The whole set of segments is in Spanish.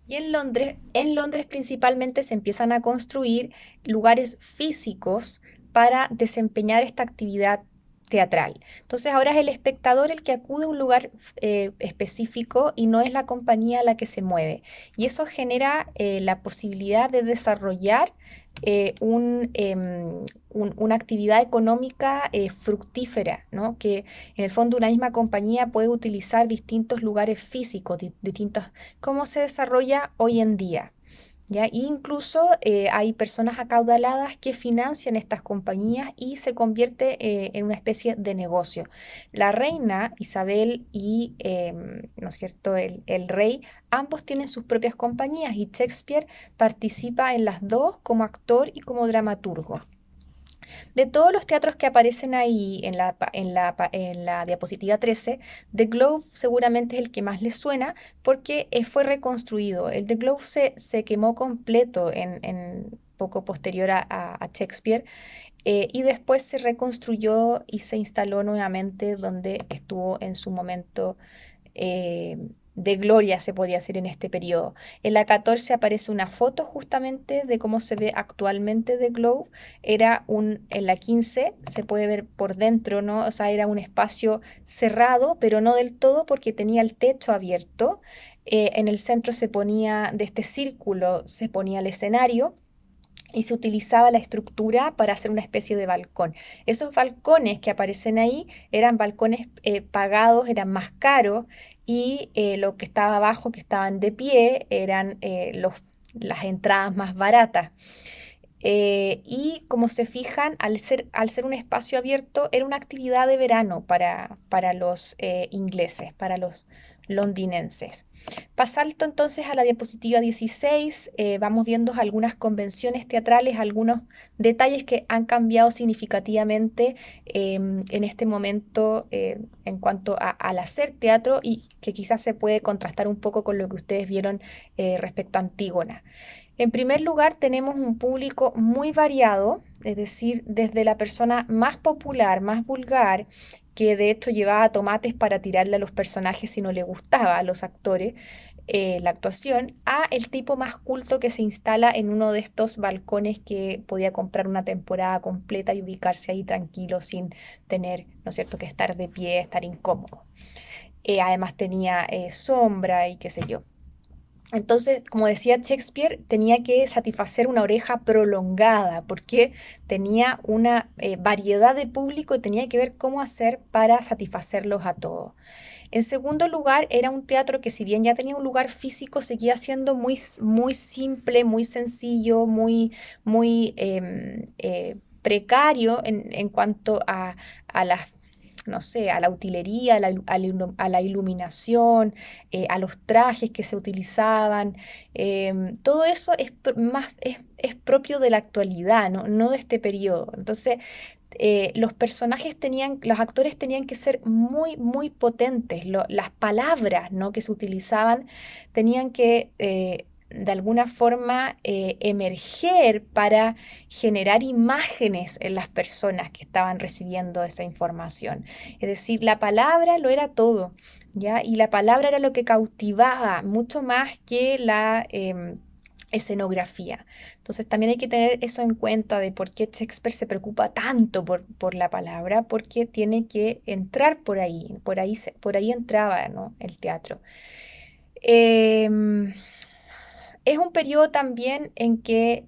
Y en Londres principalmente se empiezan a construir lugares físicos para desempeñar esta actividad teatral. Entonces ahora es el espectador el que acude a un lugar específico y no es la compañía la que se mueve. Y eso genera la posibilidad de desarrollar una actividad económica fructífera, ¿no? Que en el fondo una misma compañía puede utilizar distintos lugares físicos, distintos cómo se desarrolla hoy en día. ¿Ya? Incluso hay personas acaudaladas que financian estas compañías y se convierte en una especie de negocio. La reina Isabel y, ¿no es cierto?, el rey, ambos tienen sus propias compañías y Shakespeare participa en las dos como actor y como dramaturgo. De todos los teatros que aparecen ahí en la diapositiva 13, The Globe seguramente es el que más les suena porque fue reconstruido. El The Globe se quemó completo en poco posterior a Shakespeare, y después se reconstruyó y se instaló nuevamente donde estuvo en su momento eh, de gloria, se podía decir, en este periodo. En la 14 aparece una foto justamente de cómo se ve actualmente The Globe. En la 15 se puede ver por dentro, ¿no? O sea, era un espacio cerrado, pero no del todo porque tenía el techo abierto. En el centro de este círculo se ponía el escenario y se utilizaba la estructura para hacer una especie de balcón. Esos balcones que aparecen ahí eran balcones pagados, eran más caros, y lo que estaba abajo, que estaban de pie, eran las entradas más baratas. Y como se fijan, al ser un espacio abierto, era una actividad de verano para los ingleses, para los londinenses. Pasalto entonces a la diapositiva 16, vamos viendo algunas convenciones teatrales, algunos detalles que han cambiado significativamente en este momento en cuanto al hacer teatro y que quizás se puede contrastar un poco con lo que ustedes vieron respecto a Antígona. En primer lugar, tenemos un público muy variado, es decir, desde la persona más popular, más vulgar, que de hecho llevaba tomates para tirarle a los personajes si no le gustaba a los actores la actuación, a el tipo más culto que se instala en uno de estos balcones que podía comprar una temporada completa y ubicarse ahí tranquilo sin tener, ¿no es cierto?, que estar de pie, estar incómodo. Además tenía sombra y qué sé yo. Entonces, como decía Shakespeare, tenía que satisfacer una oreja prolongada porque tenía una variedad de público y tenía que ver cómo hacer para satisfacerlos a todos. En segundo lugar, era un teatro que si bien ya tenía un lugar físico, seguía siendo muy, muy simple, muy sencillo, muy precario en cuanto a las no sé, a la utilería, a la iluminación, a los trajes que se utilizaban. Todo eso es propio de la actualidad, ¿no? No de este periodo. Entonces, los actores tenían que ser muy, muy potentes. Las palabras, ¿no?, que se utilizaban tenían que de alguna forma emerger para generar imágenes en las personas que estaban recibiendo esa información. Es decir, la palabra lo era todo, ¿ya? Y la palabra era lo que cautivaba mucho más que la escenografía. Entonces también hay que tener eso en cuenta de por qué Shakespeare se preocupa tanto por la palabra, porque tiene que entrar por ahí entraba, ¿no?, el teatro. Em, es un periodo también en que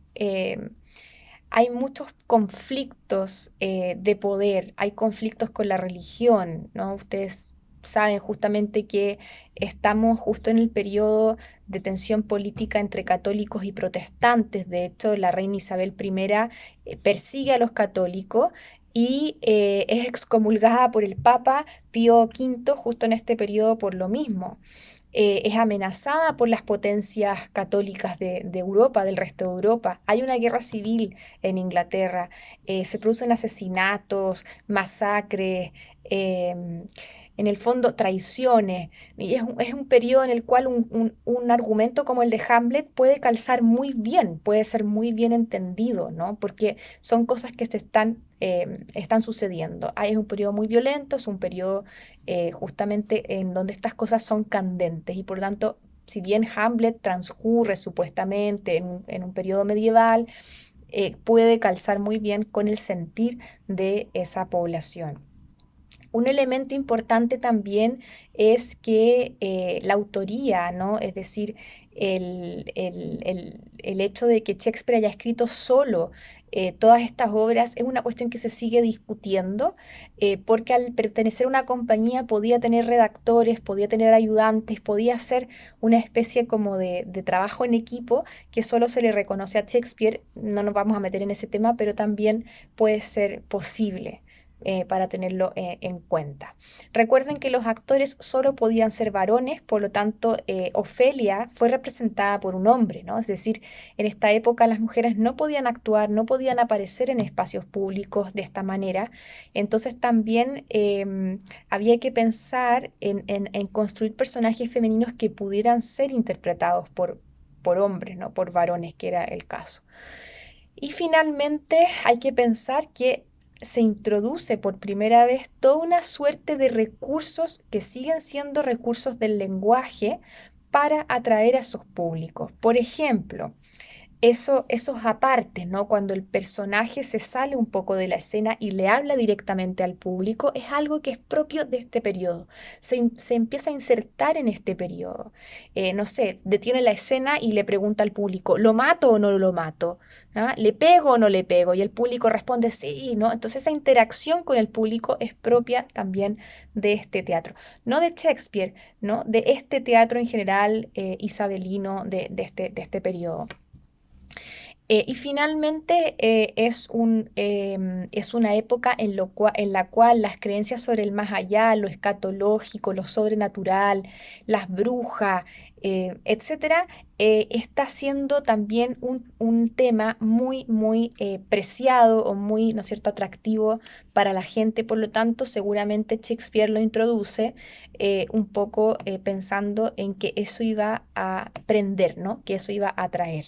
hay muchos conflictos de poder, hay conflictos con la religión, ¿no? Ustedes saben justamente que estamos justo en el periodo de tensión política entre católicos y protestantes. De hecho, la reina Isabel I persigue a los católicos y es excomulgada por el Papa Pío V justo en este periodo por lo mismo. Es amenazada por las potencias católicas de Europa, del resto de Europa. Hay una guerra civil en Inglaterra, se producen asesinatos, masacres, en el fondo traiciones, y es un periodo en el cual un argumento como el de Hamlet puede calzar muy bien, puede ser muy bien entendido, ¿no? Porque son cosas que están sucediendo. Es un periodo muy violento, es un periodo justamente en donde estas cosas son candentes y por tanto si bien Hamlet transcurre supuestamente en un periodo medieval, puede calzar muy bien con el sentir de esa población. Un elemento importante también es que la autoría, ¿no? Es decir, el hecho de que Shakespeare haya escrito solo todas estas obras es una cuestión que se sigue discutiendo, porque al pertenecer a una compañía podía tener redactores, podía tener ayudantes, podía hacer una especie como de trabajo en equipo que solo se le reconoce a Shakespeare. No nos vamos a meter en ese tema, pero también puede ser posible para tenerlo en cuenta. Recuerden que los actores solo podían ser varones, por lo tanto, Ofelia fue representada por un hombre, ¿no? Es decir, en esta época las mujeres no podían actuar, no podían aparecer en espacios públicos de esta manera. Entonces también había que pensar en construir personajes femeninos que pudieran ser interpretados por hombres, ¿no? Por varones, que era el caso. Y finalmente hay que pensar que se introduce por primera vez toda una suerte de recursos que siguen siendo recursos del lenguaje para atraer a sus públicos. Por ejemplo, esos apartes, ¿no? Cuando el personaje se sale un poco de la escena y le habla directamente al público, es algo que es propio de este periodo. Se empieza a insertar en este periodo. No sé, detiene la escena y le pregunta al público, ¿lo mato o no lo mato? ¿Ah? ¿Le pego o no le pego? Y el público responde sí, ¿no? Entonces esa interacción con el público es propia también de este teatro. No de Shakespeare, ¿no? De este teatro en general isabelino de este periodo. Y finalmente es una época en la cual las creencias sobre el más allá, lo escatológico, lo sobrenatural, las brujas, etcétera, está siendo también un tema muy, muy preciado o muy, ¿no es cierto?, atractivo para la gente. Por lo tanto, seguramente Shakespeare lo introduce un poco pensando en que eso iba a prender, ¿no? Que eso iba a atraer.